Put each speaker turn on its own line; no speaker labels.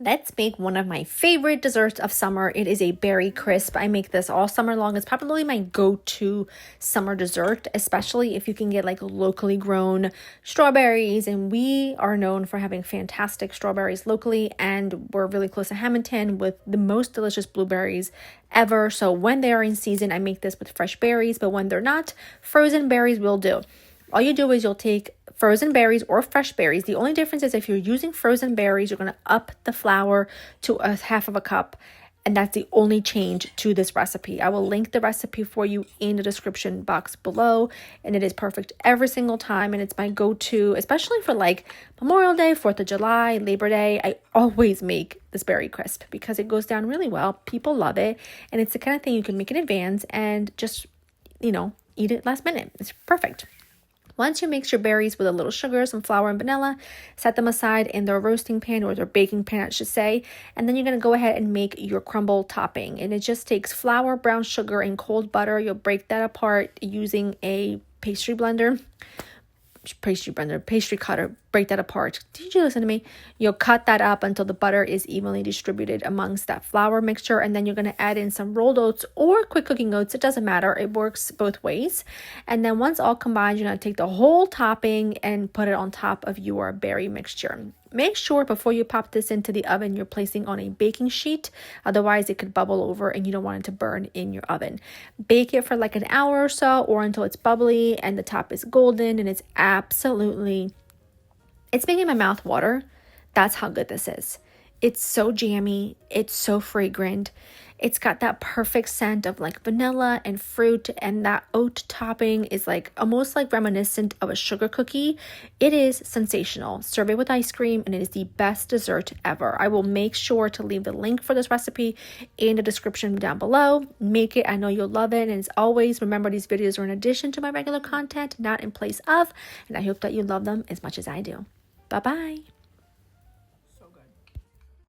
Let's make one of my favorite desserts of summer. It is a berry crisp. I make this all summer long. It's probably my go-to summer dessert, especially if you can get like locally grown strawberries. And we are known for having fantastic strawberries locally, and we're really close to Hamilton with the most delicious blueberries ever. So when they are in season, I make this with fresh berries, but when they're not, frozen berries will do. All you do is you'll take frozen berries or fresh berries. The only difference is if you're using frozen berries, you're going to up the flour to a half of a cup. And that's the only change to this recipe. I will link the recipe for you in the description box below. And it is perfect every single time. And it's my go-to, especially for like Memorial Day, 4th of July, Labor Day. I always make this berry crisp because it goes down really well. People love it. And it's the kind of thing you can make in advance and just, eat it last minute. It's perfect. Once you mix your berries with a little sugar, some flour, and vanilla, set them aside in their roasting pan or their baking pan, I should say. And then you're going to go ahead and make your crumble topping. And it just takes flour, brown sugar, and cold butter. You'll break that apart using a pastry cutter. Break that apart. Did you listen to me? You'll cut that up until the butter is evenly distributed amongst that flour mixture, and then you're going to add in some rolled oats or quick cooking oats. It doesn't matter. It works both ways. And then once all combined, you're going to take the whole topping and put it on top of your berry mixture. Make sure before you pop this into the oven, you're placing on a baking sheet. Otherwise, it could bubble over and you don't want it to burn in your oven. Bake it for like an hour or so, or until it's bubbly and the top is golden, and it's making my mouth water. That's how good this is. It's so jammy. It's so fragrant. It's got that perfect scent of like vanilla and fruit, and that oat topping is like almost like reminiscent of a sugar cookie. It is sensational. Serve it with ice cream, and it is the best dessert ever. I will make sure to leave the link for this recipe in the description down below. Make it. I know you'll love it. And as always, remember these videos are in addition to my regular content, not in place of, and I hope that you love them as much as I do. Bye-bye.